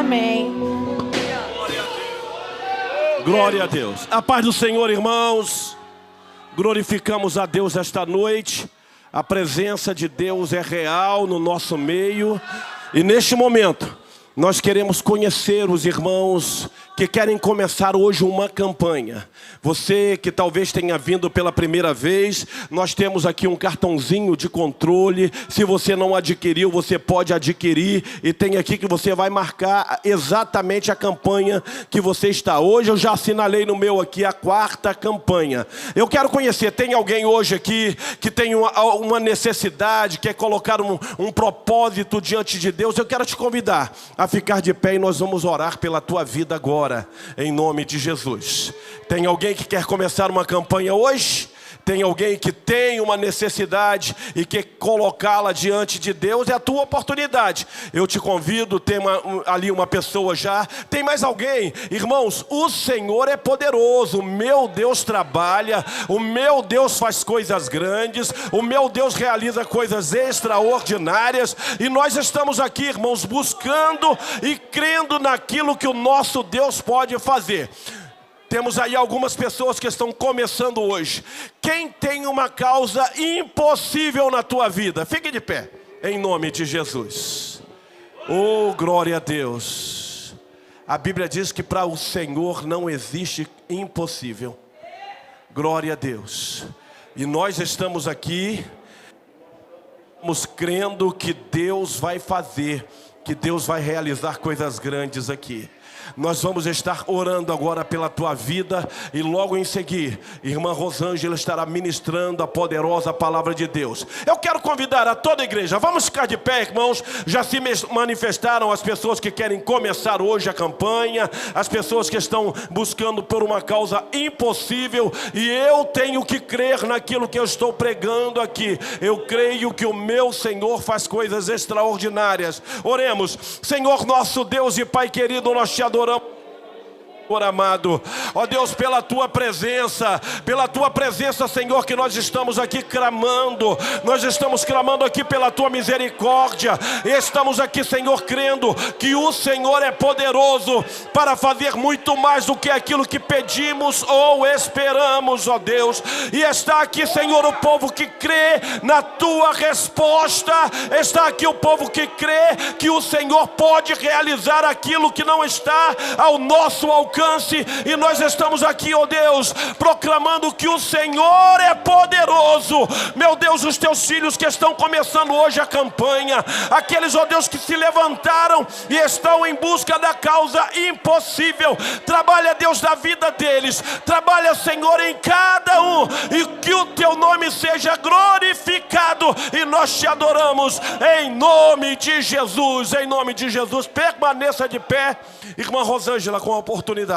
Amém. Glória a Deus. A paz do Senhor, irmãos. Glorificamos a Deus esta noite. A presença de Deus é real no nosso meio. E neste momento, nós queremos conhecer os irmãos que querem começar hoje uma campanha. Você que talvez tenha vindo pela primeira vez, nós temos aqui um cartãozinho de controle. Se você não adquiriu, você pode adquirir. E tem aqui que você vai marcar exatamente a campanha que você está. Hoje eu já assinalei no meu aqui a 4ª campanha. Eu quero conhecer, tem alguém hoje aqui que tem uma necessidade, quer colocar um propósito diante de Deus? Eu quero te convidar a ficar de pé e nós vamos orar pela tua vida agora. Em nome de Jesus. Tem alguém que quer começar uma campanha hoje? Tem alguém que tem uma necessidade e quer colocá-la diante de Deus? É a tua oportunidade. Eu te convido, tem ali uma pessoa já. Tem mais alguém? Irmãos, o Senhor é poderoso. O meu Deus trabalha. O meu Deus faz coisas grandes. O meu Deus realiza coisas extraordinárias. E nós estamos aqui, irmãos, buscando e crendo naquilo que o nosso Deus pode fazer. Temos aí algumas pessoas que estão começando hoje. Quem tem uma causa impossível na tua vida? Fique de pé, em nome de Jesus. Oh, glória a Deus. A Bíblia diz que para o Senhor não existe impossível. Glória a Deus. E nós estamos aqui, estamos crendo que Deus vai fazer, que Deus vai realizar coisas grandes aqui. Nós vamos estar orando agora pela tua vida e logo em seguida, irmã Rosângela estará ministrando a poderosa palavra de Deus. Eu quero convidar a toda a igreja, vamos ficar de pé, irmãos. Já se manifestaram as pessoas que querem começar hoje a campanha, as pessoas que estão buscando por uma causa impossível, e eu tenho que crer naquilo que eu estou pregando aqui. Eu creio que o meu Senhor faz coisas extraordinárias. Oremos. Senhor nosso Deus e Pai querido, nós te adoramos, amado, ó Deus, pela tua presença, Senhor, que nós estamos aqui clamando, nós estamos clamando aqui pela tua misericórdia, estamos aqui, Senhor, crendo que o Senhor é poderoso para fazer muito mais do que aquilo que pedimos ou esperamos, ó Deus. E está aqui, Senhor, o povo que crê na tua resposta, está aqui o povo que crê que o Senhor pode realizar aquilo que não está ao nosso alcance. E nós estamos aqui, ó Deus, proclamando que o Senhor é poderoso. Meu Deus, os teus filhos que estão começando hoje a campanha, aqueles, ó Deus, que se levantaram e estão em busca da causa impossível, trabalha, Deus, da vida deles, trabalha, Senhor, em cada um, e que o teu nome seja glorificado, e nós te adoramos em nome de Jesus. Em nome de Jesus, permaneça de pé, irmã Rosângela, com a oportunidade.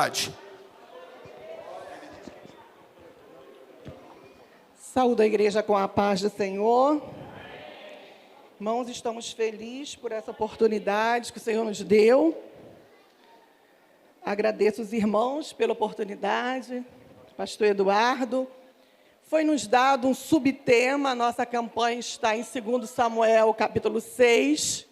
Saúdo a igreja com a paz do Senhor. Irmãos, estamos felizes por essa oportunidade que o Senhor nos deu. Agradeço os irmãos pela oportunidade. Pastor Eduardo. Foi nos dado um subtema, a nossa campanha está em 2 Samuel, capítulo 6.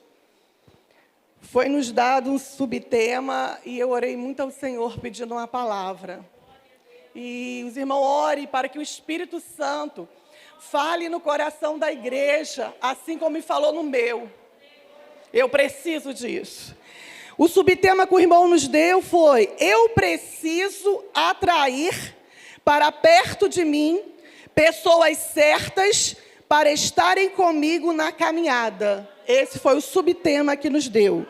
Foi nos dado um subtema e eu orei muito ao Senhor pedindo uma palavra. E os irmãos orem para que o Espírito Santo fale no coração da igreja, assim como me falou no meu. Eu preciso disso. O subtema que o irmão nos deu foi: eu preciso atrair para perto de mim pessoas certas para estarem comigo na caminhada. Esse foi o subtema que nos deu.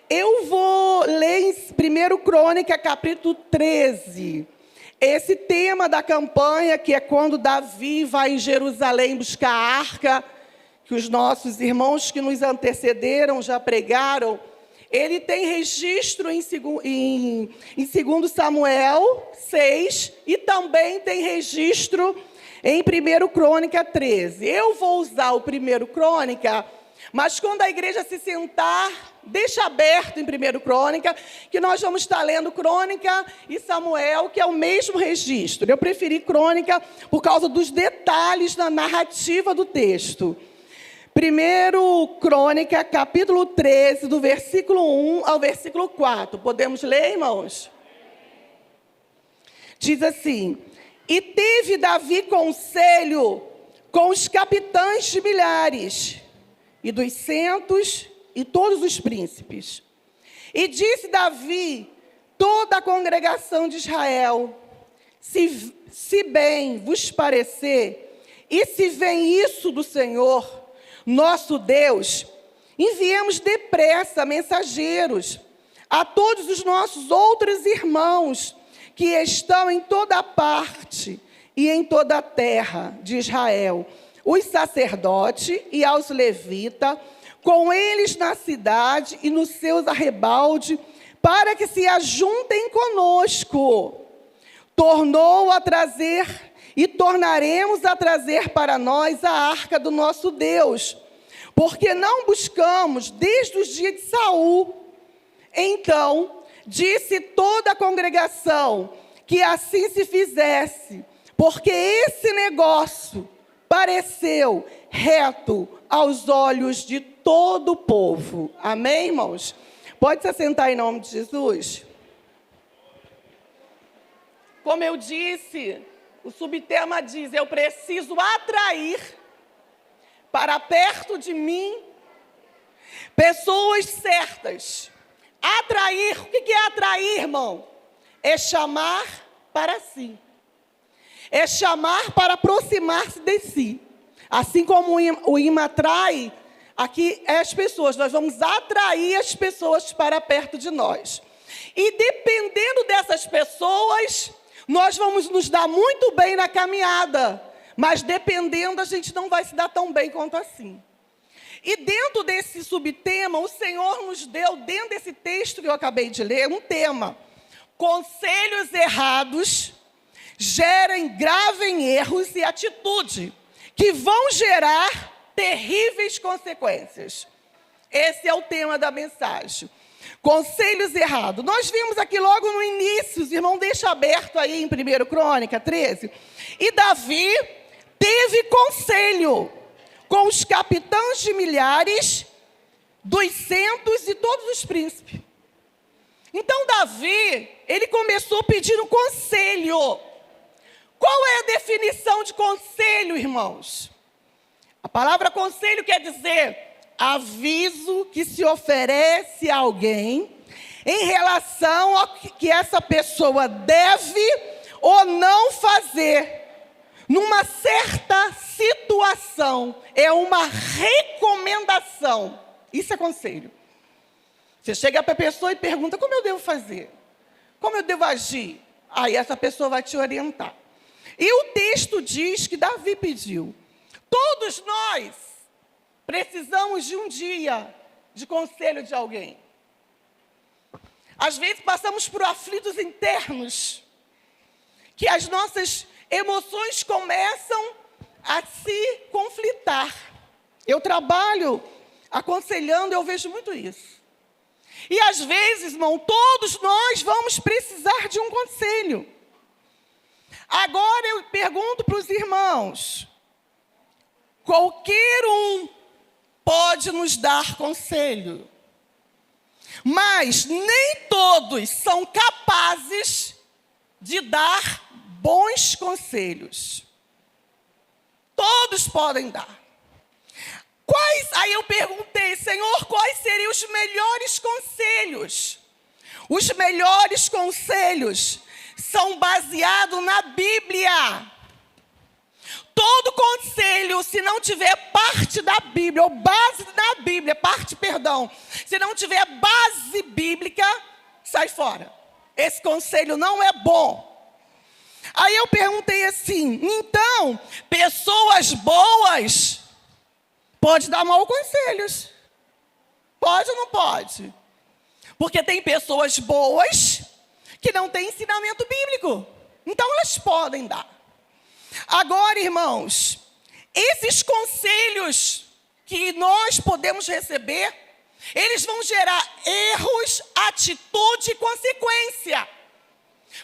Eu vou ler em 1 Crônica, capítulo 13. Esse tema da campanha, que é quando Davi vai em Jerusalém buscar a arca, que os nossos irmãos que nos antecederam já pregaram, ele tem registro em 2 Samuel 6 e também tem registro em 1 Crônica 13. Eu vou usar o 1 Crônica, mas quando a igreja se sentar, deixa aberto em 1 Crônica, que nós vamos estar lendo Crônica e Samuel, que é o mesmo registro. Eu preferi Crônica por causa dos detalhes na narrativa do texto. 1 Crônica, capítulo 13, do versículo 1 ao versículo 4. Podemos ler, irmãos? Diz assim: E teve Davi conselho com os capitães de milhares, e dos centos, e todos os príncipes. E disse Davi, toda a congregação de Israel, se bem vos parecer, e se vem isso do Senhor, nosso Deus, enviemos depressa mensageiros a todos os nossos outros irmãos que estão em toda parte e em toda a terra de Israel, os sacerdotes e aos levitas, com eles na cidade e nos seus arrebaldes, para que se ajuntem conosco. Tornou a trazer e tornaremos a trazer para nós a arca do nosso Deus, porque não buscamos desde os dias de Saul. Então disse toda a congregação que assim se fizesse, porque esse negócio pareceu reto aos olhos de todo o povo. Amém, irmãos? Pode se assentar em nome de Jesus? Como eu disse, o subtema diz: eu preciso atrair para perto de mim pessoas certas. Atrair, o que é atrair, irmão? É chamar para si. É chamar para aproximar-se de si. Assim como o imã atrai, aqui é as pessoas. Nós vamos atrair as pessoas para perto de nós. E dependendo dessas pessoas, nós vamos nos dar muito bem na caminhada. Mas dependendo, a gente não vai se dar tão bem quanto assim. E dentro desse subtema, o Senhor nos deu, dentro desse texto que eu acabei de ler, um tema: conselhos errados gravem erros e atitude que vão gerar terríveis consequências. Esse é o tema da mensagem. Conselhos errados. Nós vimos aqui logo no início, os irmãos deixam aberto aí em 1 Crônica 13. E Davi teve conselho com os capitães de milhares, dos centos e todos os príncipes. Então Davi, ele começou pedindo conselho. Qual é a definição de conselho, irmãos? A palavra conselho quer dizer aviso que se oferece a alguém em relação ao que essa pessoa deve ou não fazer numa certa situação. É uma recomendação. Isso é conselho. Você chega para a pessoa e pergunta: como eu devo fazer? Como eu devo agir? Aí essa pessoa vai te orientar. E o texto diz que Davi pediu. Todos nós precisamos de um dia de conselho de alguém. Às vezes passamos por aflitos internos, que as nossas emoções começam a se conflitar. Eu trabalho aconselhando, eu vejo muito isso. E às vezes, irmão, todos nós vamos precisar de um conselho. Agora eu pergunto para os irmãos: qualquer um pode nos dar conselho, mas nem todos são capazes de dar bons conselhos. Todos podem dar. Aí eu perguntei: Senhor, quais seriam os melhores conselhos? Os melhores conselhos são baseados na Bíblia. Todo conselho, se não tiver parte da Bíblia, ou base na Bíblia, se não tiver base bíblica, sai fora. Esse conselho não é bom. Aí eu perguntei assim: então, pessoas boas podem dar maus conselhos? Pode ou não pode? Porque tem pessoas boas que não têm ensinamento bíblico. Então elas podem dar. Agora, irmãos, esses conselhos que nós podemos receber, eles vão gerar erros, atitude e consequência.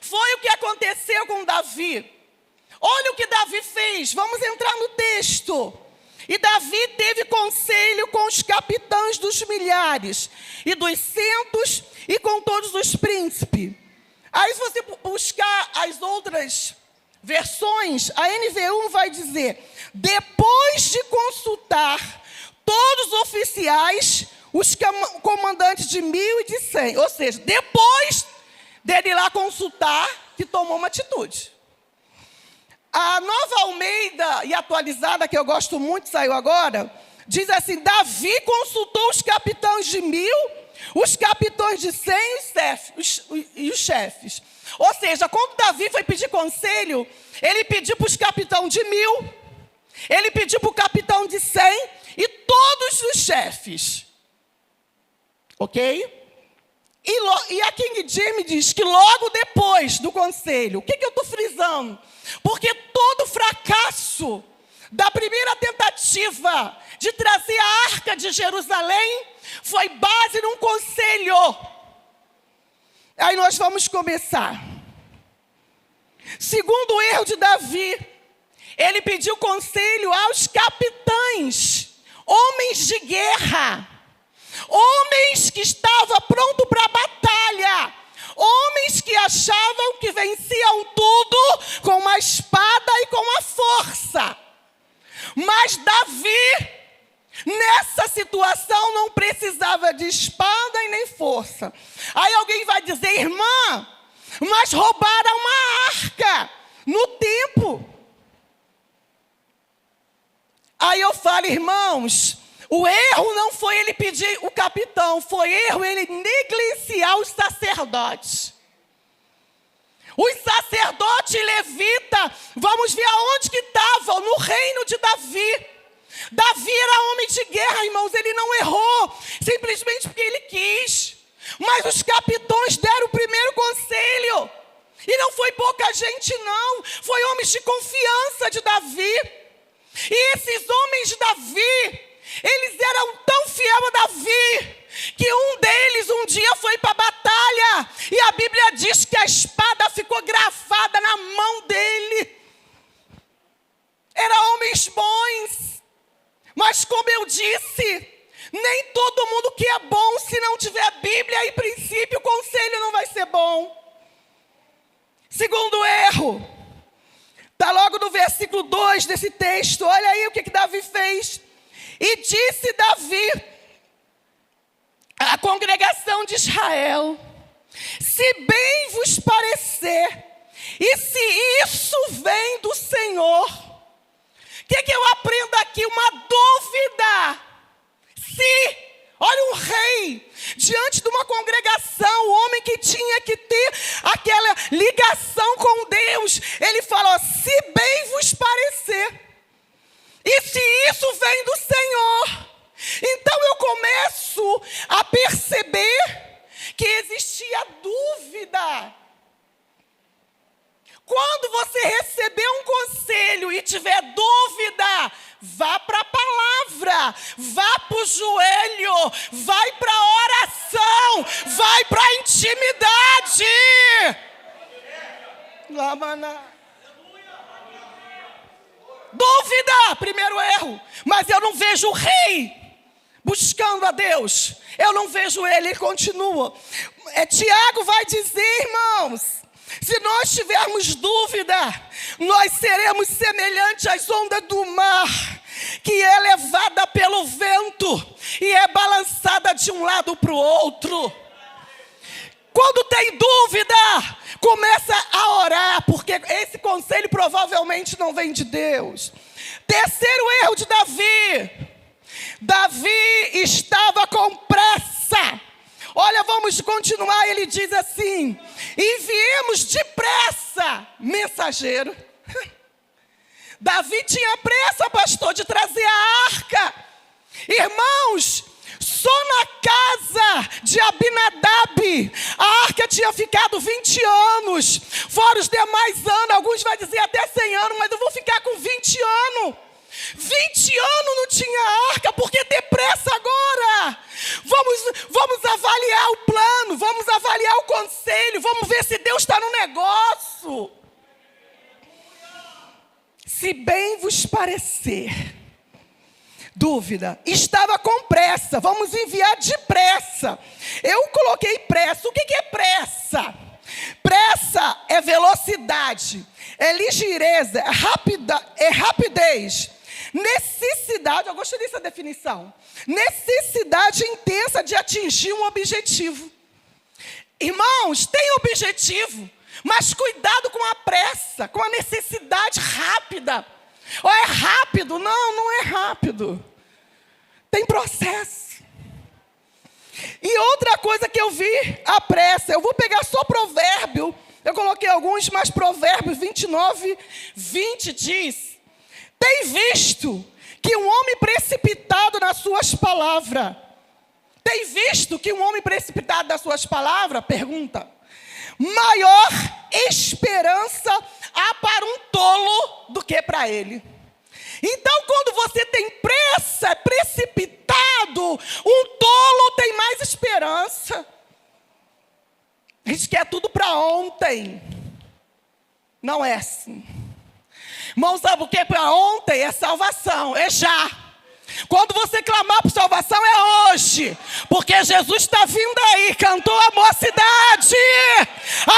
Foi o que aconteceu com Davi. Olha o que Davi fez. Vamos entrar no texto. E Davi teve conselho com os capitães dos milhares e dos centos e com todos os príncipes. Aí, se você buscar as outras versões, a NV1 vai dizer: depois de consultar todos os oficiais, os comandantes de 1.000 e de 100. Ou seja, depois dele ir lá consultar, que tomou uma atitude. A Nova Almeida e atualizada, que eu gosto muito, saiu agora, diz assim: Davi consultou os capitães de 1.000, os capitães de 100 e os chefes. Ou seja, quando Davi foi pedir conselho, ele pediu para os capitães de 1.000, ele pediu para o capitão de 100 e todos os chefes. Ok? E a King James diz que logo depois do conselho, o que eu estou frisando? Porque todo fracasso da primeira tentativa de trazer a arca de Jerusalém foi base num conselho. Aí nós vamos começar. Segundo o erro de Davi, ele pediu conselho aos capitães, homens de guerra, homens que estavam prontos para a batalha, homens que achavam que venciam tudo com uma espada e com a força. Mas Davi, nessa situação, não precisava de espada e nem força. Aí alguém vai dizer: irmã, mas roubaram uma arca no templo. Aí eu falo: irmãos, o erro não foi ele pedir o capitão, foi erro ele negligenciar os sacerdotes. Os sacerdotes levitas, vamos ver aonde que estavam, no reino de Davi. Davi era homem de guerra, irmãos, ele não errou, simplesmente porque ele quis. Mas os capitães deram o primeiro conselho. E não foi pouca gente não, foi homens de confiança de Davi. E esses homens de Davi, eles eram tão fiéis a Davi, que um deles um dia foi para a batalha, e a Bíblia diz que a espada ficou gravada na mão dele. Eram homens bons, mas como eu disse, nem todo mundo que é bom, se não tiver Bíblia e princípio, o conselho não vai ser bom. Segundo erro, está logo no versículo 2 desse texto, olha aí o que Davi fez. E disse Davi à congregação de Israel: se bem vos parecer, e se isso vem do Senhor. O que eu aprendo aqui? Uma dúvida. Se, olha, um rei, diante de uma congregação, o homem que tinha que ter aquela ligação com Deus, ele falou: se bem vos parecer. E se isso vem do Senhor? Então eu começo a perceber que existia dúvida. Quando você receber um conselho e tiver dúvida, vá para a palavra, vá para o joelho, vai para a oração, vai para a intimidade. Dúvida, primeiro erro. Mas eu não vejo o rei buscando a Deus. Eu não vejo ele continua. Tiago vai dizer, irmãos, se nós tivermos dúvida, nós seremos semelhantes às ondas do mar, que é levada pelo vento e é balançada de um lado para o outro. Quando tem dúvida, começa a orar, porque esse conselho provavelmente não vem de Deus. Terceiro erro de Davi. Davi estava com pressa. Olha, vamos continuar, ele diz assim: enviemos depressa mensageiro. Davi tinha pressa, pastor, de trazer a arca. Irmãos, só na casa de Abinadab, a arca tinha ficado 20 anos, fora os demais anos, alguns vão dizer até 100 anos, mas eu vou ficar com 20 anos. 20 anos não tinha arca, porque ter pressa agora? Vamos avaliar o plano, vamos avaliar o conselho, vamos ver se Deus está no negócio. Se bem vos parecer, Dúvida. Estava com pressa. Vamos enviar depressa. Eu coloquei pressa. O que é pressa? Pressa é velocidade, é ligeireza, é rapidez. Necessidade, eu gostei dessa definição. Necessidade intensa de atingir um objetivo. Irmãos, tem objetivo, mas cuidado com a pressa, com a necessidade rápida. Ou é rápido? Não, não é rápido. Tem processo. E outra coisa que eu vi, a pressa. Eu vou pegar só provérbio. Eu coloquei alguns, mas Provérbios 29, 20 diz: tem visto que um homem precipitado nas suas palavras. Tem visto que um homem precipitado nas suas palavras? Pergunta. Maior esperança há para um tolo do que para ele. Então, quando você tem pressa, é precipitado, um tolo tem mais esperança. A gente quer tudo para ontem. Não é assim. Irmão, sabe o que é para ontem? É salvação, é já. Quando você clamar por salvação, é hoje. Porque Jesus está vindo aí, cantou a mocidade.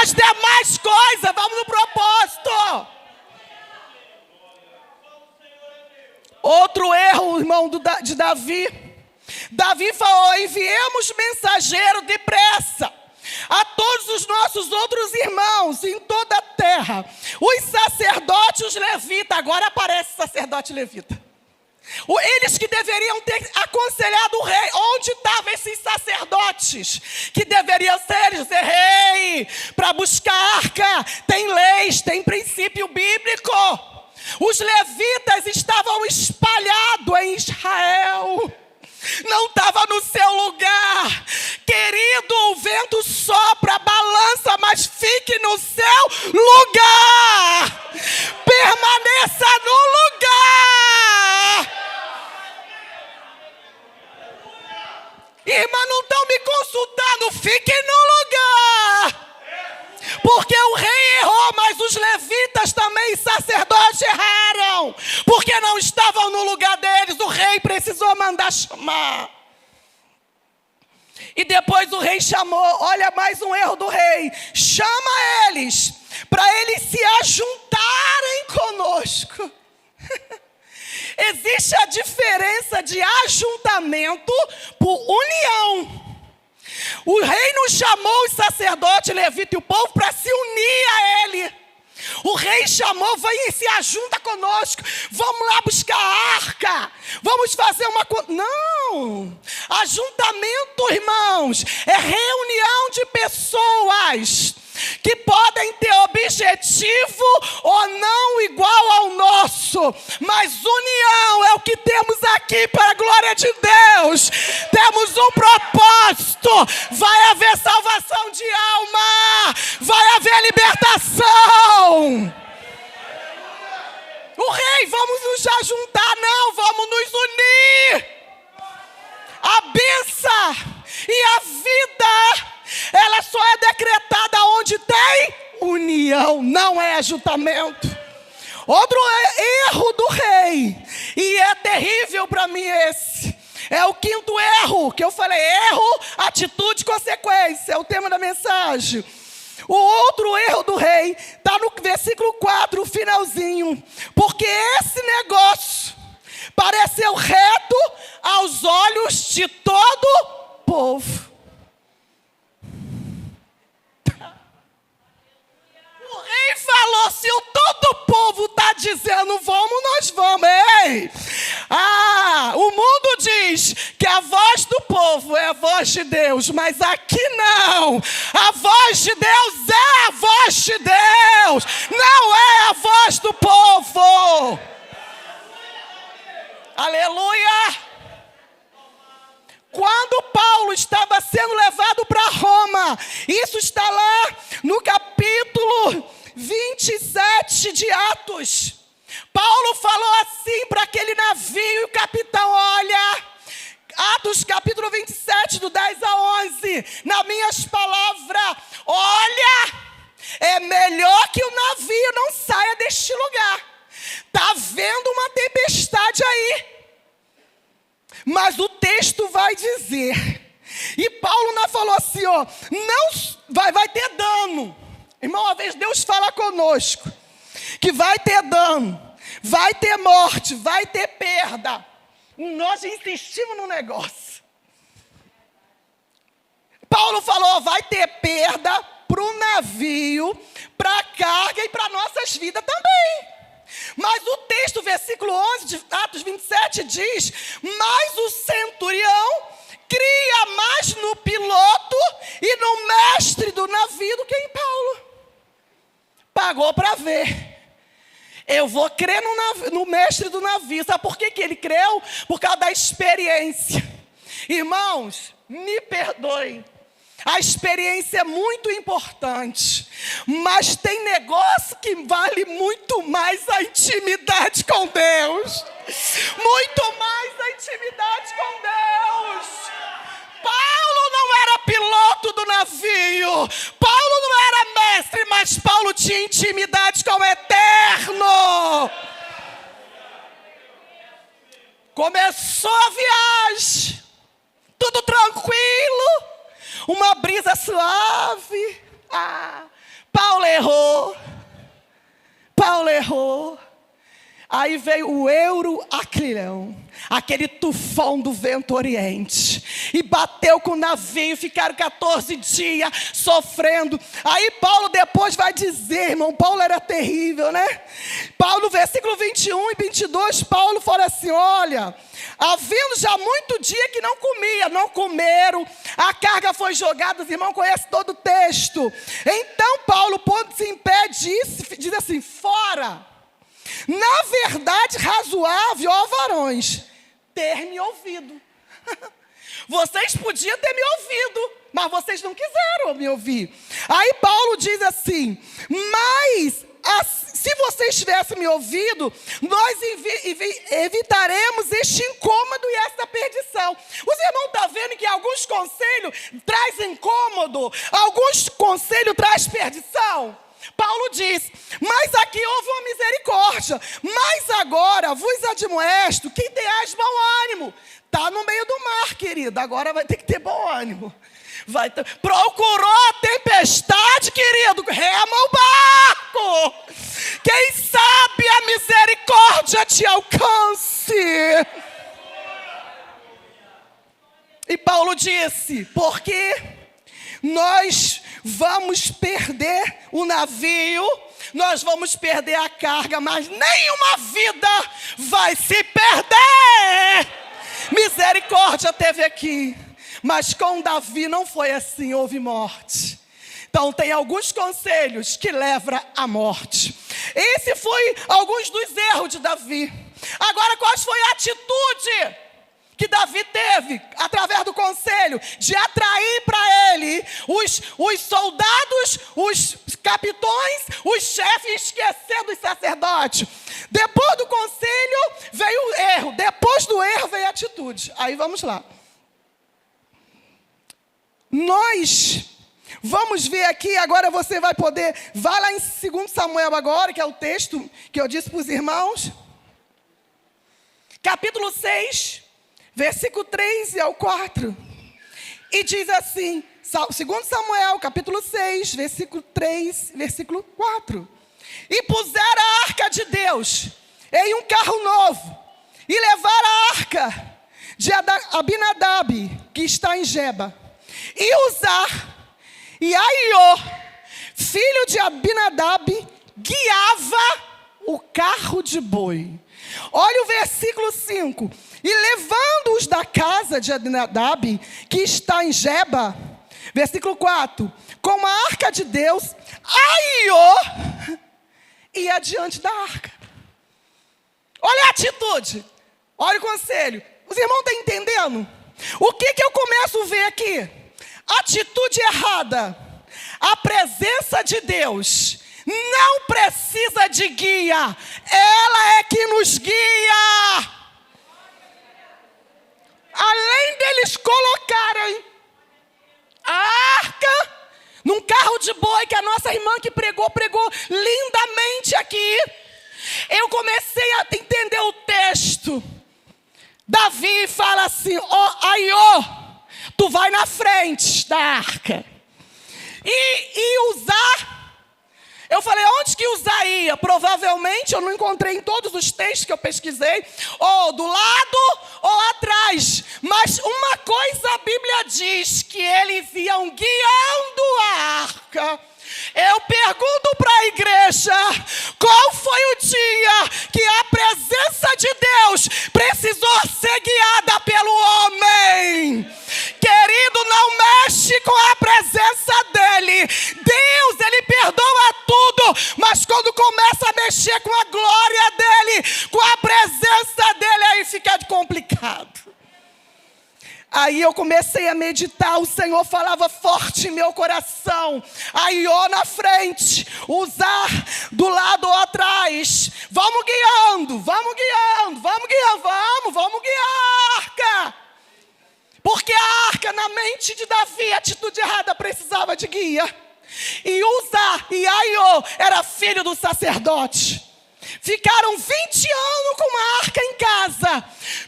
As demais coisas, vamos no propósito. Outro erro, irmão, de Davi. Davi falou: enviemos mensageiro depressa a todos os nossos outros irmãos em toda a terra. Os sacerdotes, os levitas. Agora aparece sacerdote levita. Eles que deveriam ter aconselhado o rei. Onde estavam esses sacerdotes? Que deveriam ser eles, rei, para buscar a arca. Tem leis, tem princípio bíblico. Os levitas estavam espalhados em Israel. Não estava no seu lugar. Querido, o vento sopra, balança, mas fique no seu lugar. Permaneça no lugar. Irmã, não estão me consultando, fique no lugar. Porque o rei errou, mas os levitas também, sacerdotes, erraram. Porque não estavam no lugar deles, o rei precisou mandar chamar. E depois o rei chamou, olha mais um erro do rei. Chama eles, para eles se ajuntarem conosco. Existe a diferença de ajuntamento por união. O rei não chamou os sacerdotes, levitas e o povo para se unir a ele. O rei chamou: vem e se ajunta conosco. Vamos lá buscar a arca. Vamos fazer uma... Não. Ajuntamento, irmãos, é reunião de pessoas que podem ter objetivo ou não igual ao nosso, mas união é o que temos aqui para a glória de Deus. Temos um propósito. Vai haver salvação de alma, vai haver libertação. O rei, vamos nos ajuntar? Não, vamos nos unir. A bênção e a vida, ela só é decretada onde tem união, não é ajuntamento. Outro erro do rei, e é terrível para mim esse, é o quinto erro, que eu falei: erro, atitude, consequência, é o tema da mensagem. O outro erro do rei está no versículo 4, o finalzinho. Porque esse negócio pareceu reto aos olhos de todo o povo. O rei falou: se o todo o povo está dizendo vamos, nós vamos. Ei! O mundo diz que a voz do povo é a voz de Deus, mas aqui não. A voz de Deus é a voz de Deus, não é a voz do povo. Aleluia! Quando Paulo estava sendo levado para Roma, isso está lá no capítulo 27 de Atos. Paulo falou assim para aquele navio, e o capitão: olha, Atos capítulo 27, do 10 a 11, nas minhas palavras, olha, é melhor que o navio não saia deste lugar. Está havendo uma tempestade aí. Mas o texto vai dizer, e Paulo não falou assim, ó, não vai ter dano. Irmão, uma vez Deus fala conosco que vai ter dano, vai ter morte, vai ter perda. Nós insistimos no negócio. Paulo falou, vai ter perda para o navio, para a carga e para nossas vidas também. Mas o texto, versículo 11 de Atos 27 diz, mas o centurião cria mais no piloto e no mestre do navio do que em Paulo. Pagou para ver. Eu vou crer no mestre do navio. Sabe por que ele creu? Por causa da experiência. Irmãos, me perdoem. A experiência é muito importante. Mas tem negócio que vale muito mais a intimidade com Deus. Muito mais a intimidade com Deus. Paulo não era piloto do navio. Paulo não era mestre, mas Paulo tinha intimidade com o Eterno. Começou a viagem, tudo tranquilo, uma brisa suave. Paulo errou. Aí veio o Euroaclilão, aquele tufão do vento oriente, e bateu com o navio, ficaram 14 dias sofrendo. Aí Paulo depois vai dizer, irmão, Paulo era terrível, né? Paulo, no versículo 21 e 22, Paulo fala assim, olha, havendo já muito dia que não comeram, a carga foi jogada, os irmãos conhecem todo o texto. Então Paulo, pondo-se em pé, diz assim, fora. Na verdade, razoável, ó varões, ter me ouvido. Vocês podiam ter me ouvido, mas vocês não quiseram me ouvir. Aí Paulo diz assim, mas se vocês tivessem me ouvido, nós evitaremos este incômodo e esta perdição. Os irmãos estão vendo que alguns conselhos trazem incômodo, alguns conselhos trazem perdição? Paulo diz, mas aqui houve uma misericórdia, mas agora vos admoesto que tenhais bom ânimo. Está no meio do mar, querido, agora vai ter que ter bom ânimo. Procurou a tempestade, querido, rema o barco. Quem sabe a misericórdia te alcance. E Paulo disse, porque nós vamos perder o navio, nós vamos perder a carga, mas nenhuma vida vai se perder. Misericórdia teve aqui, mas com Davi não foi assim, houve morte. Então tem alguns conselhos que levam à morte. Esse foi alguns dos erros de Davi. Agora, qual foi a atitude que Davi teve, através do conselho, de atrair para ele os soldados, os capitães, os chefes, esquecer dos sacerdotes? Depois do conselho veio o erro, depois do erro veio a atitude. Aí vamos lá. Nós vamos ver aqui, agora você vai poder, vai lá em 2 Samuel agora, que é o texto que eu disse para os irmãos. Capítulo 6. Versículo 3 ao 4. E diz assim, 2 Samuel, capítulo 6, versículo 3, versículo 4. E puseram a arca de Deus em um carro novo, e levaram a arca de Abinadab, que está em Geba. E Uzá e Aiô, filho de Abinadab, guiava o carro de boi. Olha o versículo 5. E levando-os da casa de Abinadab, que está em Geba, versículo 4, com a arca de Deus, Aiô ia diante da arca. Olha a atitude, olha o conselho. Os irmãos estão entendendo? O que eu começo a ver aqui? Atitude errada. A presença de Deus não precisa de guia, ela é que nos guia. Além deles colocarem a arca num carro de boi, que a nossa irmã que pregou lindamente aqui, eu comecei a entender o texto. Davi e fala assim: Aiô, tu vai na frente da arca. E Uzá, eu falei, onde que Uzá ia? Provavelmente, eu não encontrei em todos os textos que eu pesquisei, ou do lado ou atrás. Mas uma coisa a Bíblia diz, que eles iam guiando a arca. Eu pergunto para a igreja, qual foi o dia que a presença de Deus precisou ser guiada pelo homem? Querido, não mexe com a presença dele. Deus, ele perdoa tudo, mas quando começa a mexer com a glória dele, com a presença dele, aí fica complicado. Aí eu comecei a meditar, o Senhor falava forte em meu coração. Aiô na frente, Uzá do lado ou atrás. Vamos guiando, vamos guiando, vamos guiando, vamos guiar a arca. Porque a arca, na mente de Davi, a atitude errada precisava de guia. E Uzá e Aiô era filho do sacerdote. Ficaram 20 anos com uma arca em casa,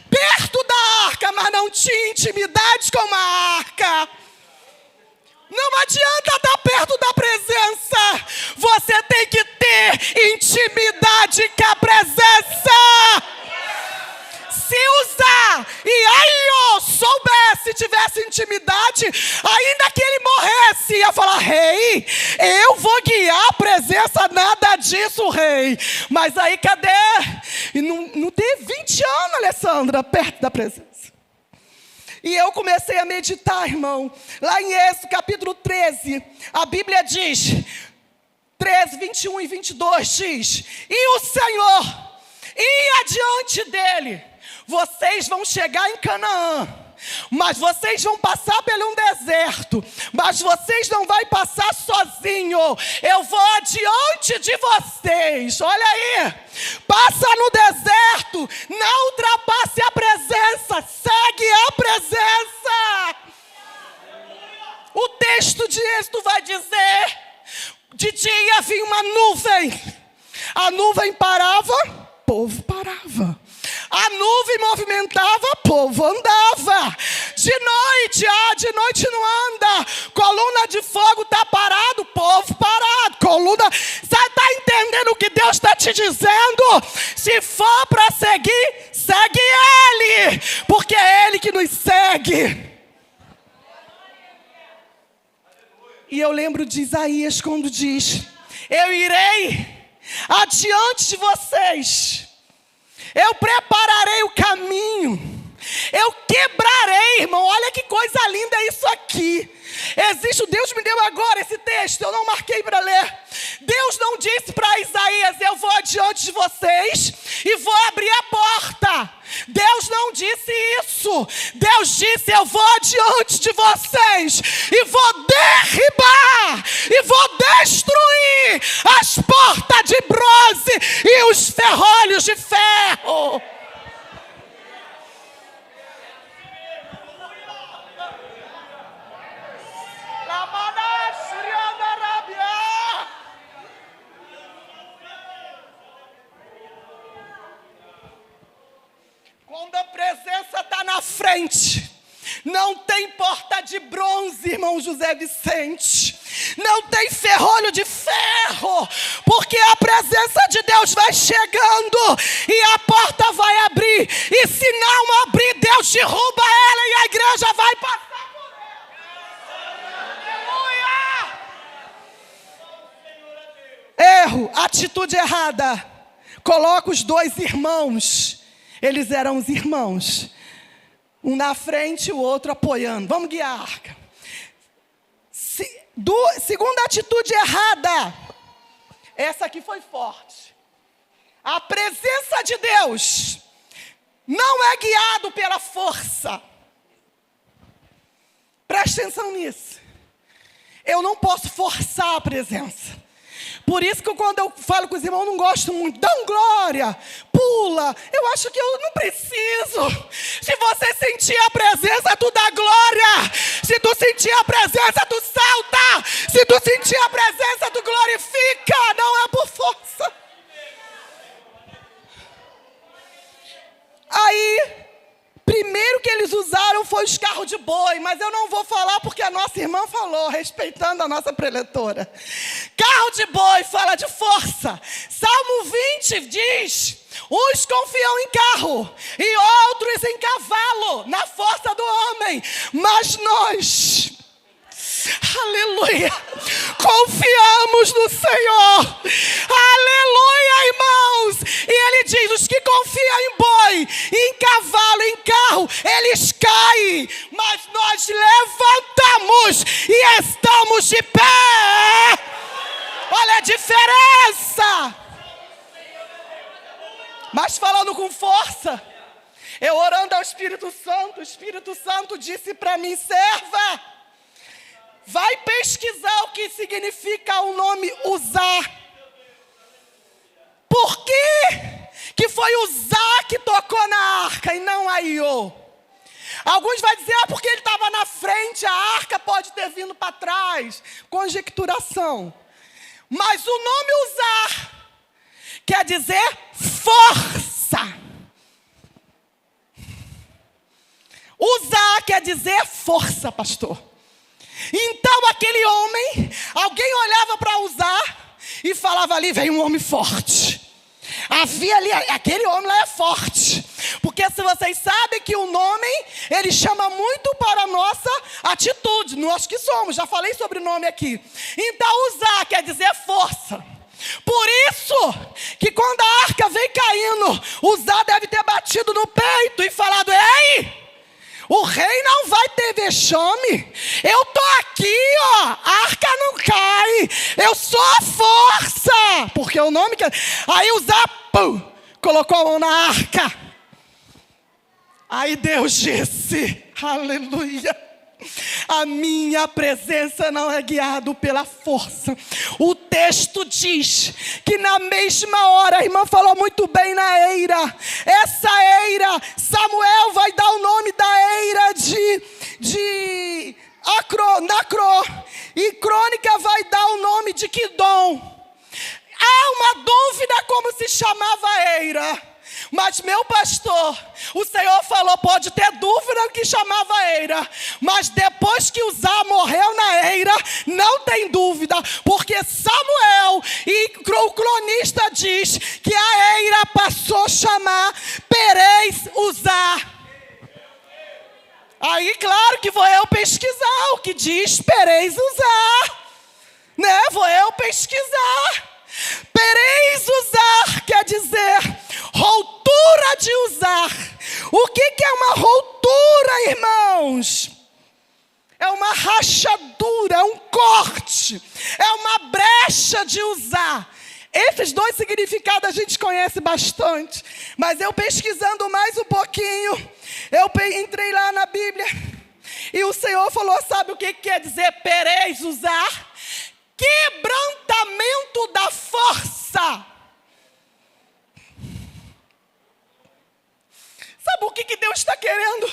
perto da arca, mas não tinha intimidade com a arca. Não adianta estar perto da presença, você tem que ter intimidade com a presença. Se Uzá e Aiô soubesse, tivesse intimidade, ainda que ele morresse, ia falar: rei, eu vou guiar a presença, nada disso, rei. Mas aí cadê? E não teve 20 anos, Alessandra, perto da presença. E eu comecei a meditar, irmão. Lá em Êxodo, capítulo 13, a Bíblia diz, 13, 21 e 22 diz: e o Senhor ia adiante dele. Vocês vão chegar em Canaã, mas vocês vão passar por um deserto, mas vocês não vão passar sozinho. Eu vou adiante de vocês. Olha aí, passa no deserto, não ultrapasse a presença, segue a presença. O texto de Êxodo vai dizer: de dia vinha uma nuvem, a nuvem parava, o povo parava. A nuvem movimentava, o povo andava. De noite não anda. Coluna de fogo está parado, o povo parado. Coluna, você está entendendo o que Deus está te dizendo? Se for para seguir, segue Ele, porque é Ele que nos segue. E eu lembro de Isaías quando diz: eu irei adiante de vocês. Eu prepararei o caminho. Eu quebrarei, irmão. Olha que coisa linda é isso aqui. Existe, Deus me deu agora esse texto, eu não marquei para ler. Deus não disse para Isaías: eu vou adiante de vocês e vou abrir a porta. Deus não disse isso. Deus disse: eu vou adiante de vocês e vou derribar e vou destruir as portas de bronze e os ferrolhos de ferro. Quando a presença está na frente, não tem porta de bronze, irmão José Vicente. Não tem ferrolho de ferro, porque a presença de Deus vai chegando e a porta vai abrir. E se não abrir, Deus derruba ela e a igreja vai passar por ela. Aleluia! Erro, atitude errada. Coloca os dois irmãos. Eles eram os irmãos, um na frente e o outro apoiando. Vamos guiar a arca. Segunda atitude errada. Essa aqui foi forte. A presença de Deus não é guiado pela força. Preste atenção nisso. Eu não posso forçar a presença. Por isso que quando eu falo com os irmãos, eu não gosto muito. Dão glória, pula. Eu acho que eu não preciso. Se você sentir a presença, tu dá glória. Se tu sentir a presença, tu salta. Se tu sentir a presença, tu glorifica. Não é por força. Aí, 1 foi os carros de boi, mas eu não vou falar porque a nossa irmã falou, respeitando a nossa preletora. Carro de boi fala de força. Salmo 20 diz: uns confiam em carro e outros em cavalo, na força do homem. Mas nós, aleluia, confiamos no Senhor. Aleluia, irmãos. E ele diz: os que confiam em boi, em cavalo, em carro, eles caem, mas nós levantamos e estamos de pé. Olha a diferença. Mas falando com força, eu orando ao Espírito Santo, o Espírito Santo disse para mim: serva, vai pesquisar o que significa o nome Uzá. Por que foi Uzá que tocou na arca e não Aiô? Alguns vão dizer: porque ele estava na frente, a arca pode ter vindo para trás. Conjecturação. Mas o nome Uzá quer dizer força. Uzá quer dizer força, pastor. Então aquele homem, alguém olhava para Uzá e falava: ali vem um homem forte. Havia ali, aquele homem lá é forte. Porque se vocês sabem que o nome, ele chama muito para a nossa atitude, nós que somos, já falei sobre o nome aqui. Então Uzá quer dizer força. Por isso que quando a arca vem caindo, Uzá deve ter batido no peito e falado: ei, o rei não vai ter vexame. Eu tô aqui, ó. A arca não cai. Eu sou a força. Porque o nome que... Aí Uzá, pum, colocou a mão na arca. Aí Deus disse: aleluia, a minha presença não é guiada pela força. O texto diz que na mesma hora, a irmã falou muito bem na eira. Essa eira, Samuel vai dar o nome da eira de Nacró. E Crônica vai dar o nome de Quidom. Há uma dúvida como se chamava a eira. Mas meu pastor, o Senhor falou: pode ter dúvida que chamava eira, mas depois que Uzá morreu na eira, não tem dúvida, porque Samuel e o cronista diz que a eira passou a chamar Perez Uzá. Aí claro que vou eu pesquisar o que diz Perez Uzá, né? Vou eu pesquisar. Perez Uzá quer dizer roltura de Uzá. O que é uma roltura, irmãos? É uma rachadura, é um corte, é uma brecha de Uzá. Esses dois significados a gente conhece bastante, mas eu pesquisando mais um pouquinho, eu entrei lá na Bíblia e o Senhor falou: sabe o que quer dizer Perez Uzá? Quebrantamento da força. Sabe o que Deus está querendo?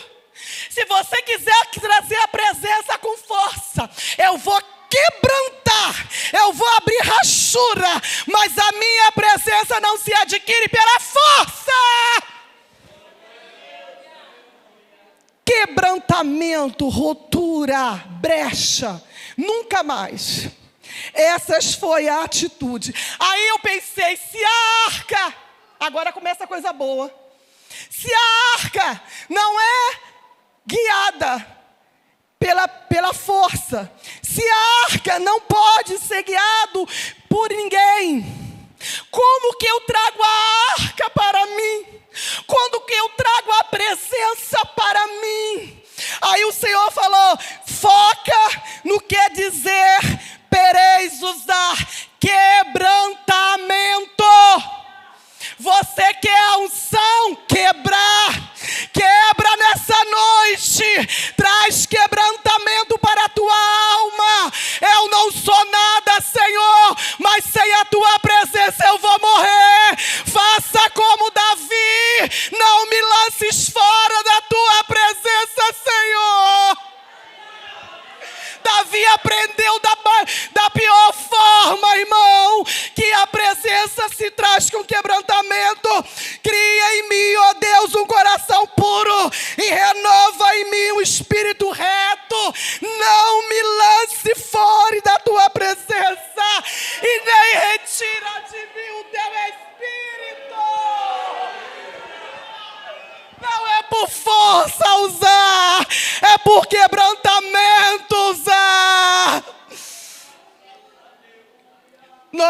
Se você quiser trazer a presença com força, eu vou quebrantar, eu vou abrir rachura, mas a minha presença não se adquire pela força. Quebrantamento, rotura, brecha, nunca mais. Essas foi a atitude. Aí eu pensei: se a arca, agora começa a coisa boa, se a arca não é guiada pela força, se a arca não pode ser guiado por ninguém, como que eu trago a arca para mim? Quando que eu trago a presença para mim? Aí o Senhor falou: foca no que quer dizer Perez Uzá, quebrantamento. Você quer a unção? Quebra nessa noite, traz quebrantamento para a tua alma. Eu não sou nada, Senhor, mas sem a tua presença eu vou morrer. Faça como Davi, não me lances fora da tua presença, Senhor. Davi aprendeu da pior forma, irmão, que a presença se traz com quebrantamento. Cria em mim, ó Deus, um coração puro e renova em mim um espírito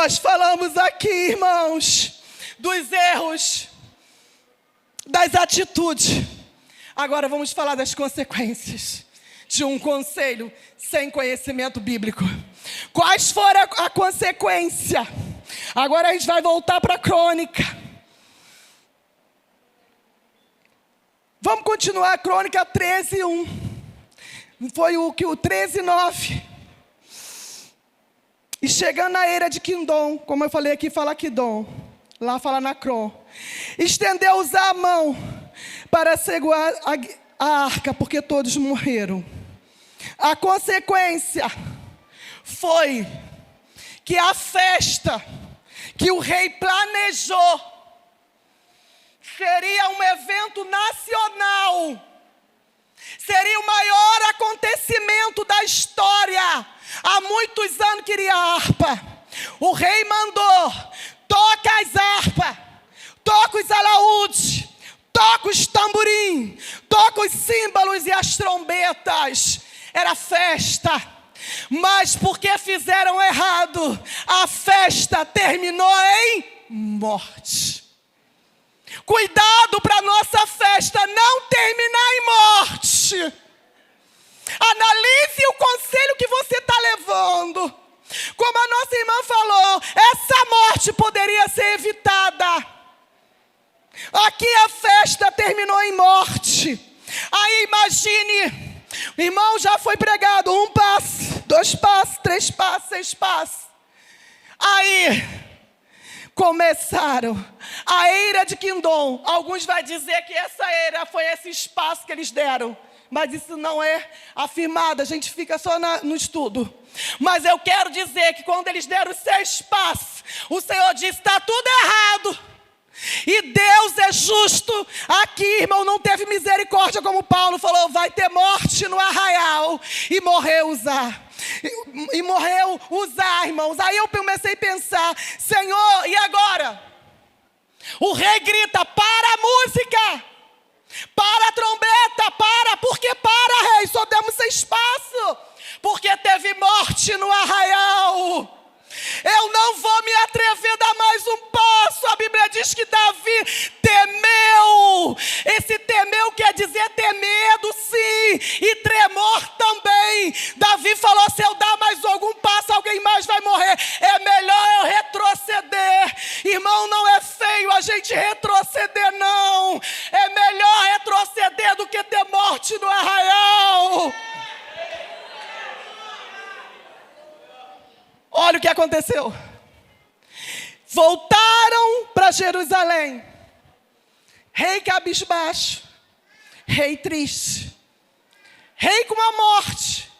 Nós falamos aqui, irmãos, dos erros, das atitudes. Agora vamos falar das consequências de um conselho sem conhecimento bíblico. Quais foram a consequência? Agora a gente vai voltar para a crônica. Vamos continuar a crônica 13:1. Foi o 13:9. E chegando na eira de Quindom, como eu falei aqui, fala Quidom, lá fala Nacron. Estendeu-os a mão para segurar a arca, porque todos morreram. A consequência foi que a festa que o rei planejou seria um evento nacional. Seria o maior acontecimento da história. Há muitos anos queria a harpa. O rei mandou: toca as harpas, toca os alaúdes, toca os tamborim, toca os símbolos e as trombetas. Era festa. Mas porque fizeram errado, a festa terminou em morte. Cuidado para a nossa festa não terminar em morte. Analise o conselho que você está levando. Como a nossa irmã falou, essa morte poderia ser evitada. Aqui a festa terminou em morte. Aí imagine, o irmão já foi pregado 1 passo, 2 passos, 3 passos, 6 passos. Aí começaram a eira de Quindom. Alguns vão dizer que essa eira foi esse espaço que eles deram. Mas isso não é afirmado, a gente fica só no estudo. Mas eu quero dizer que quando eles deram 6 passos, o Senhor disse: está tudo errado. E Deus é justo. Aqui, irmão, não teve misericórdia, como Paulo falou: vai ter morte no arraial. E morreu Uzá. E morreu Uzá, irmãos. Aí eu comecei a pensar: Senhor, e agora? O rei grita: para a música, para a trombeta, para. Por que para, rei? Só demos 6 passos. Porque teve morte no arraial. Eu não vou me atrever a dar mais um passo. A Bíblia diz que Davi temeu. Esse temeu quer dizer ter medo, sim, e tremor também. Davi falou: se eu dar mais algum passo, alguém mais vai morrer. É melhor eu retroceder. Irmão, não é feio a gente retroceder, não. É melhor retroceder do que ter morte no arraial. Olha o que aconteceu. Voltaram para Jerusalém. Rei cabisbaixo, rei triste, rei com a morte.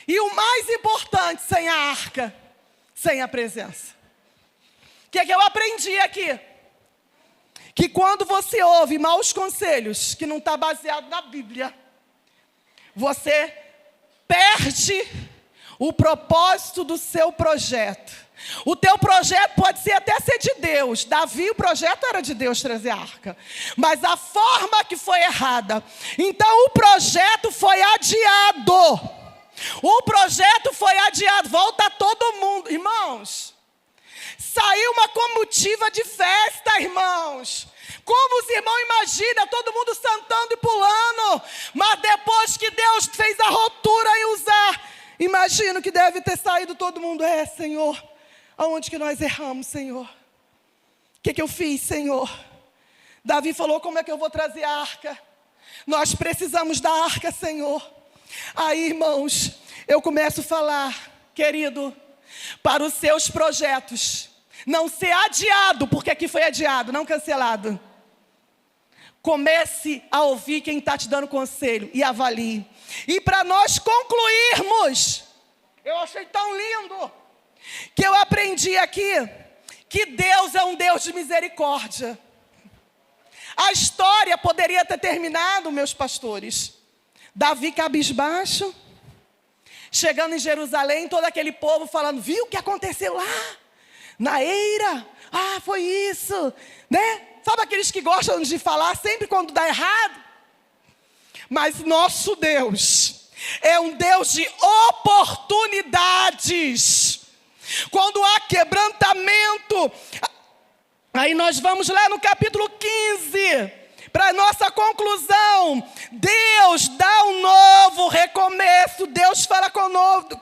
E o mais importante, sem a arca, sem a presença. O que é que eu aprendi aqui? Que quando você ouve maus conselhos, que não está baseado na Bíblia, você perde o propósito do seu projeto. O teu projeto pode ser até ser de Deus. Davi, o projeto era de Deus trazer a arca. Mas a forma que foi errada. Então o projeto foi adiado. O projeto foi adiado. Volta todo mundo. Irmãos, saiu uma comitiva de festa, irmãos. Como os irmãos imaginam, todo mundo sentando e pulando. Mas depois que Deus fez a rotura e usar, imagino que deve ter saído todo mundo. Senhor, aonde que nós erramos, Senhor? O que eu fiz, Senhor? Davi falou: como é que eu vou trazer a arca? Nós precisamos da arca, Senhor. Aí, irmãos, eu começo a falar: querido, para os seus projetos não ser adiado, porque aqui foi adiado, não cancelado. Comece a ouvir quem está te dando conselho e avalie. E para nós concluirmos, eu achei tão lindo, que eu aprendi aqui, que Deus é um Deus de misericórdia. A história poderia ter terminado, meus pastores. Davi cabisbaixo, chegando em Jerusalém, todo aquele povo falando: viu o que aconteceu lá? Na eira? Foi isso, né? Sabe aqueles que gostam de falar sempre quando dá errado? Mas nosso Deus é um Deus de oportunidades. quando há quebrantamento. Aí nós vamos lá no capítulo 15, para a nossa conclusão. Deus dá um novo recomeço. Deus fala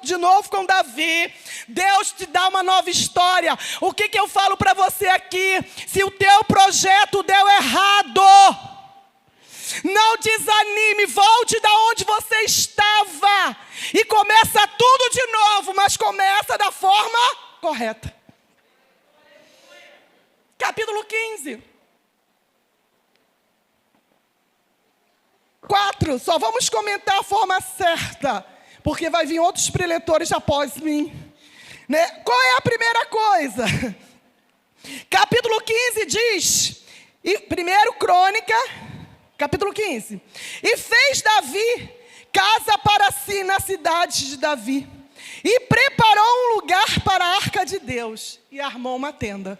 de novo com Davi. Deus te dá uma nova história. O que eu falo para você aqui? Se o teu projeto deu errado, não desanime, volte da onde você estava e começa tudo de novo, mas começa da forma correta. Capítulo 15. 4, só vamos comentar a forma certa, porque vai vir outros preletores após mim, né? Qual é a primeira coisa? Capítulo 15 diz, primeiro Crônica, capítulo 15. E fez Davi casa para si na cidade de Davi, e preparou um lugar para a arca de Deus, e armou uma tenda.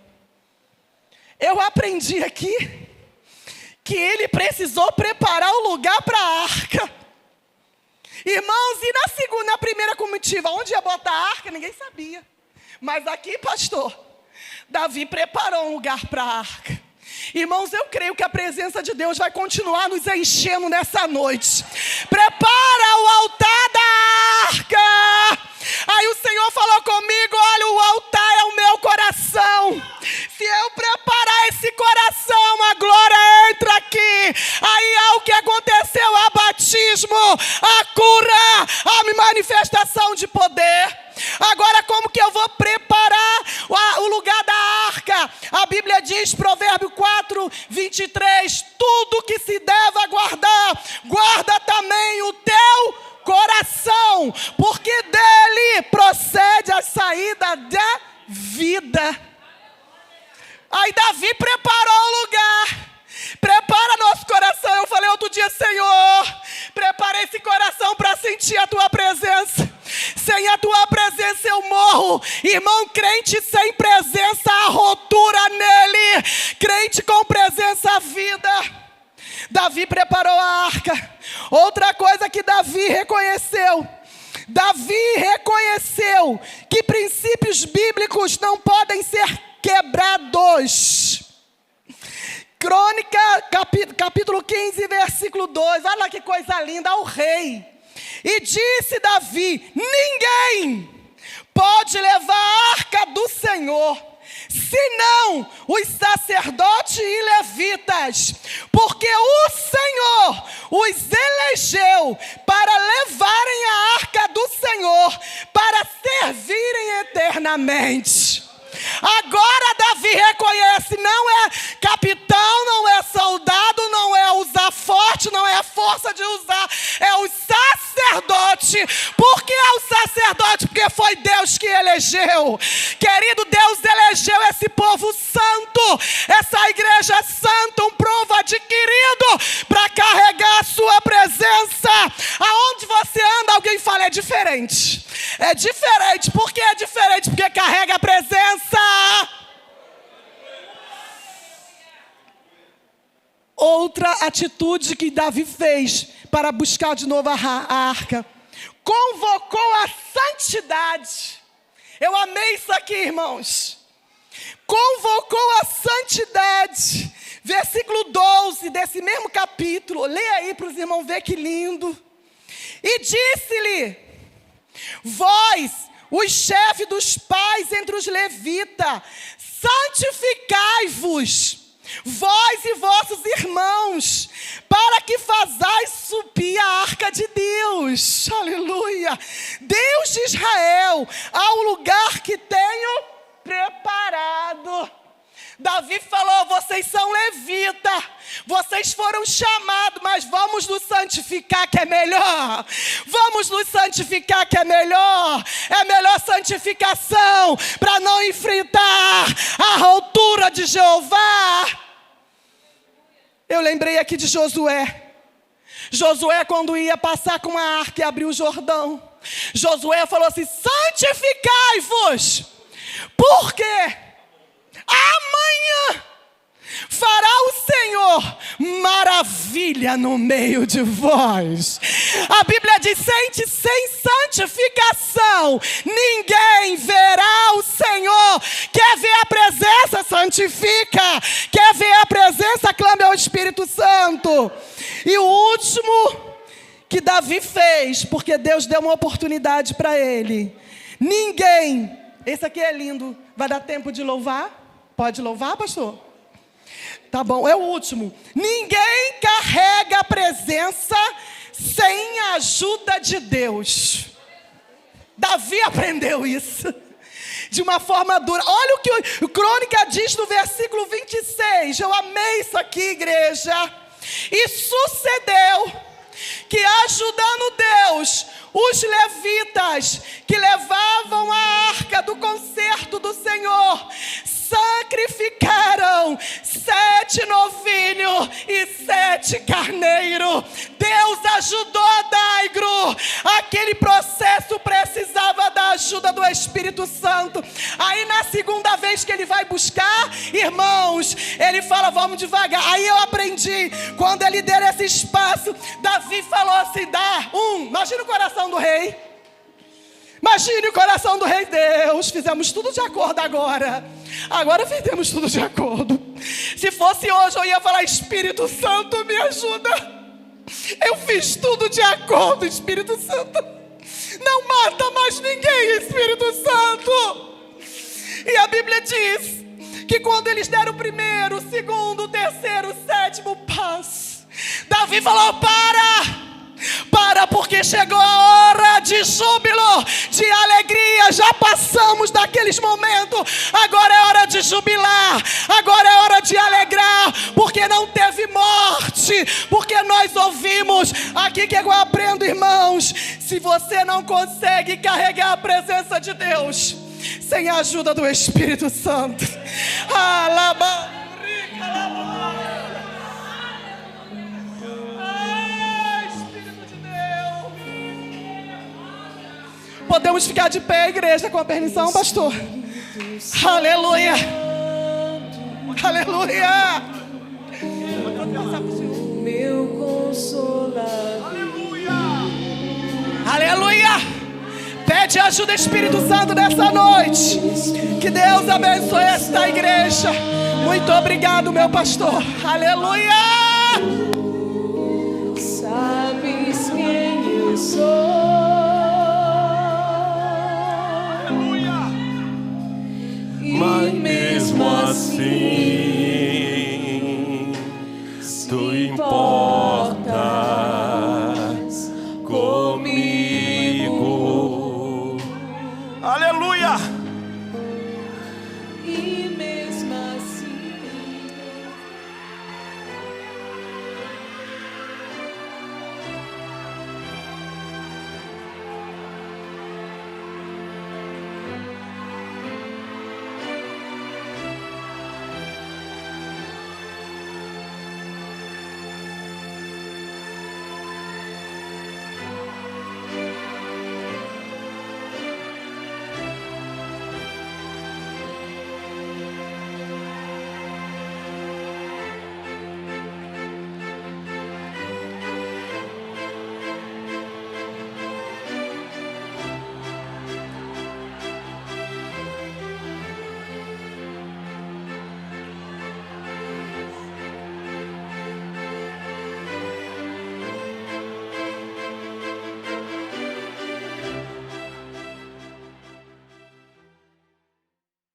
Eu aprendi aqui que ele precisou preparar o lugar para a arca. Irmãos, e na primeira comitiva, onde ia botar a arca, ninguém sabia. Mas aqui, pastor, Davi preparou um lugar para a arca. Irmãos, eu creio que a presença de Deus vai continuar nos enchendo nessa noite. Prepara o altar da arca. Aí o Senhor falou comigo, olha, o altar é o meu coração. Se eu preparar esse coração, a glória entra aqui. Aí há o que aconteceu, a batismo, a cura, a manifestação de poder. Agora, como que eu vou preparar o lugar da arca? A Bíblia diz, Provérbio 4, 23, tudo que se deve guardar, guarda também o teu coração, porque dele procede a saída da vida. Aí Davi preparou o lugar. Prepara nosso coração. Eu falei outro dia, Senhor, prepara esse coração para sentir a tua presença. Sem a tua presença eu morro. Irmão, crente sem presença, há rotura nele. Crente com presença, a vida. Davi preparou a arca. Outra coisa que Davi reconheceu que princípios bíblicos não podem ser quebrados. Crônica, capítulo 15, versículo 2. Olha que coisa linda, ao rei. E disse Davi, ninguém pode levar a arca do Senhor, senão os sacerdotes e levitas, porque o Senhor os elegeu para levarem a arca do Senhor, para servirem eternamente. Agora Davi reconhece, não é capitão, não é soldado, não é usar forte, não é a força de usar, é o sacerdote. Por que é o sacerdote? Porque foi Deus que elegeu. Querido, Deus elegeu esse povo santo, essa igreja santa, um povo adquirido para carregar a sua presença. Aonde você anda, alguém fala, é diferente. É diferente. Por que é diferente? Porque carrega a presença. Outra atitude que Davi fez para buscar de novo a arca, convocou a santidade. Eu amei isso aqui, irmãos. Convocou a santidade. Versículo 12 desse mesmo capítulo. Leia aí para os irmãos ver que lindo. E disse-lhe, vós, os chefes dos pais entre os levitas, santificai-vos, vós e vossos irmãos, para que fazais subir a arca de Deus. Aleluia. Deus de Israel, ao lugar que tenho preparado. Davi falou, vocês são levitas, vocês foram chamados, mas vamos nos santificar que é melhor. Vamos nos santificar que é melhor. É melhor santificação para não enfrentar a altura de Jeová. Eu lembrei aqui de Josué. Josué, quando ia passar com a arca e abrir o Jordão, Josué falou assim, santificai-vos, porque amanhã fará o Senhor maravilha no meio de vós. A Bíblia diz: sem santificação ninguém verá o Senhor. Quer ver a presença? Santifica. Quer ver a presença? Clame ao Espírito Santo. E o último que Davi fez, porque Deus deu uma oportunidade para ele. Ninguém, esse aqui é lindo, vai dar tempo de louvar? Pode louvar, pastor? Tá bom, é o último. Ninguém carrega a presença sem a ajuda de Deus. Davi aprendeu isso de uma forma dura. Olha o que o Crônica diz no versículo 26. Eu amei isso aqui, igreja. E sucedeu que, ajudando Deus, os levitas que levavam a arca do concerto do Senhor sacrificaram 7 novilhos e 7 carneiros. Deus ajudou a Daigro. Aquele processo precisava da ajuda do Espírito Santo. Aí na segunda vez que ele vai buscar, irmãos, ele fala: vamos devagar. Aí eu aprendi, quando ele der esse espaço, Davi falou assim: imagina o coração do rei. Imagine o coração do rei. Deus, fizemos tudo de acordo agora. Agora fizemos tudo de acordo. Se fosse hoje, eu ia falar: Espírito Santo, me ajuda. Eu fiz tudo de acordo, Espírito Santo. Não mata mais ninguém, Espírito Santo. E a Bíblia diz que quando eles deram o primeiro, o segundo, o terceiro, o sétimo passo, Davi falou: para, porque chegou a hora de júbilo, de alegria. Já passamos daqueles momentos. Agora é hora de jubilar. Agora é hora de alegrar, porque não teve morte. Porque nós ouvimos aqui que eu aprendo, irmãos. Se você não consegue carregar a presença de Deus sem a ajuda do Espírito Santo, podemos ficar de pé, igreja, com a permissão, pastor? Aleluia! Aleluia! Meu consolador. Aleluia! Pede ajuda, Espírito Santo, nessa noite. Que Deus abençoe esta igreja. Muito obrigado, meu pastor. Aleluia! Sabes quem eu sou.